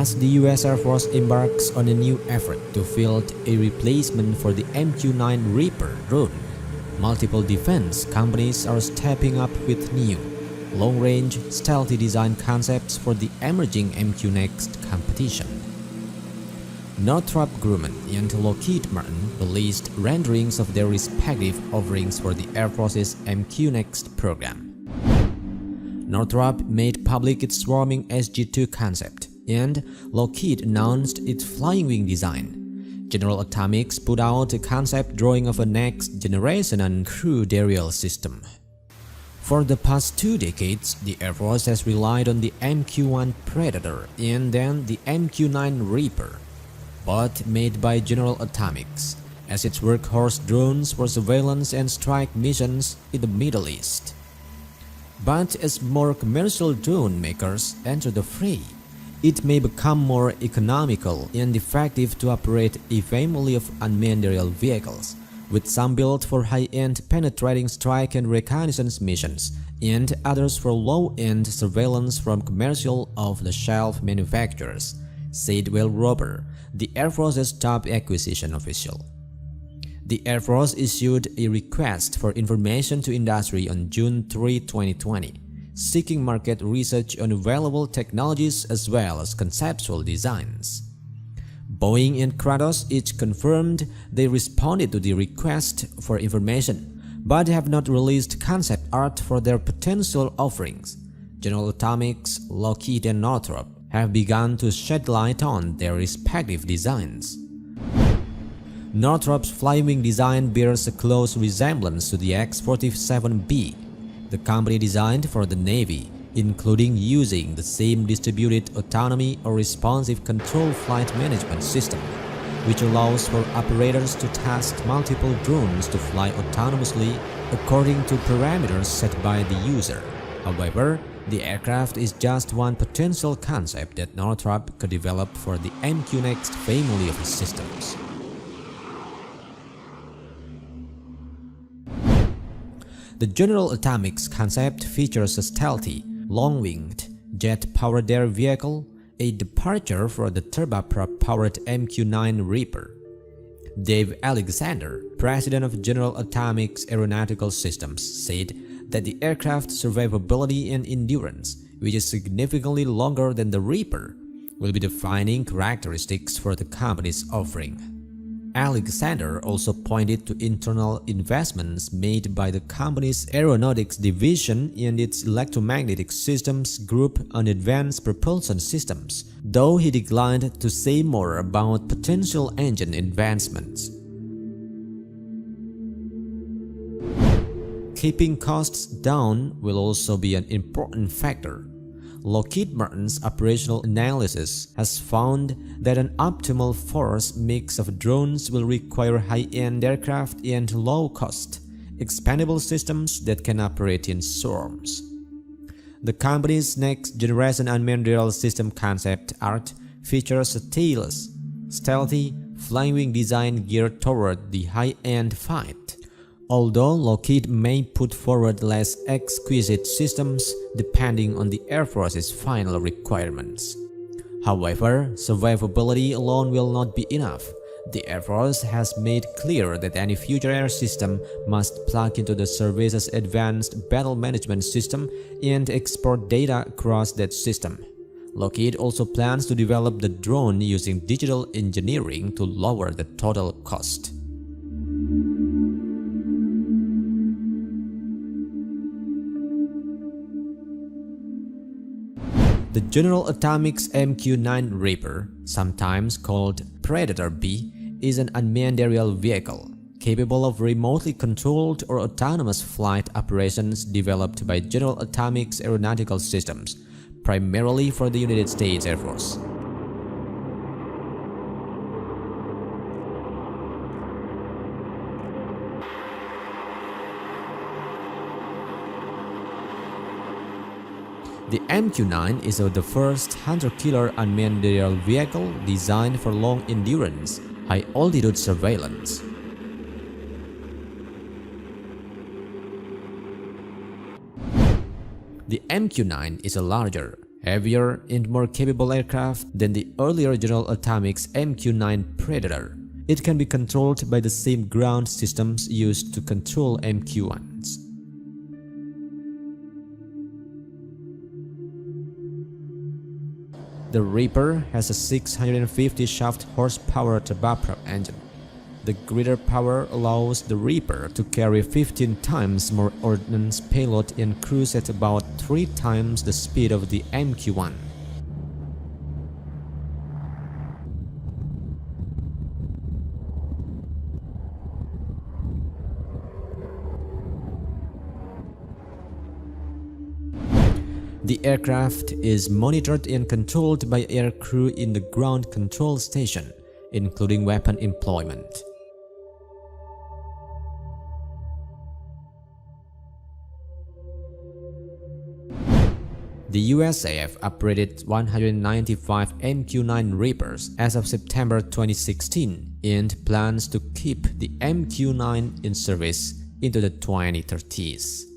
As the US Air Force embarks on a new effort to field a replacement for the MQ-9 Reaper drone, multiple defense companies are stepping up with new, long-range, stealthy design concepts for the emerging MQ Next competition. Northrop Grumman and Lockheed Martin released renderings of their respective offerings for the Air Force's MQ Next program. Northrop made public its swarming SG-2 concept, and Lockheed announced its flying wing design. General Atomics put out a concept drawing of a next-generation uncrewed aerial system. For the past 2 decades, the Air Force has relied on the MQ-1 Predator and then the MQ-9 Reaper, both made by General Atomics, as its workhorse drones for surveillance and strike missions in the Middle East. But as more commercial drone makers enter the fray, it may become more economical and effective to operate a family of unmanned aerial vehicles, with some built for high-end penetrating strike and reconnaissance missions, and others for low-end surveillance from commercial off-the-shelf manufacturers, said Will Roper, the Air Force's top acquisition official. The Air Force issued a request for information to industry on June 3, 2020, seeking market research on available technologies as well as conceptual designs. Boeing and Kratos each confirmed they responded to the request for information, but have not released concept art for their potential offerings. General Atomics, Lockheed, and Northrop have begun to shed light on their respective designs. Northrop's flying wing design bears a close resemblance to the X-47B, the company designed for the Navy, including using the same distributed autonomy or responsive control flight management system, which allows for operators to task multiple drones to fly autonomously according to parameters set by the user. However, the aircraft is just one potential concept that Northrop could develop for the MQ Next family of systems. The General Atomics concept features a stealthy, long-winged, jet-powered air vehicle, a departure for the turboprop-powered MQ-9 Reaper. Dave Alexander, president of General Atomics Aeronautical Systems, said that the aircraft's survivability and endurance, which is significantly longer than the Reaper, will be defining characteristics for the company's offering. Alexander also pointed to internal investments made by the company's aeronautics division and its electromagnetic systems group on advanced propulsion systems, though he declined to say more about potential engine advancements. Keeping costs down will also be an important factor. Lockheed Martin's operational analysis has found that an optimal force mix of drones will require high-end aircraft and low-cost, expandable systems that can operate in swarms. The company's next-generation unmanned aerial system concept art features a tailless, stealthy, flying wing design geared toward the high-end fight. Although Lockheed may put forward less exquisite systems depending on the Air Force's final requirements. However, survivability alone will not be enough. The Air Force has made clear that any future air system must plug into the service's advanced battle management system and export data across that system. Lockheed also plans to develop the drone using digital engineering to lower the total cost. The General Atomics MQ-9 Reaper, sometimes called Predator B, is an unmanned aerial vehicle capable of remotely controlled or autonomous flight operations developed by General Atomics Aeronautical Systems, primarily for the United States Air Force. The MQ-9 is the first hunter-killer unmanned aerial vehicle designed for long-endurance, high-altitude surveillance. The MQ-9 is a larger, heavier and more capable aircraft than the earlier General Atomics MQ-9 Predator. It can be controlled by the same ground systems used to control MQ-1s. The Reaper has a 650 shaft horsepower turboprop engine. The greater power allows the Reaper to carry 15 times more ordnance payload and cruise at about 3 times the speed of the MQ-1. The aircraft is monitored and controlled by air crew in the ground control station, including weapon employment. The USAF operated 195 MQ-9 Reapers as of September 2016 and plans to keep the MQ-9 in service into the 2030s.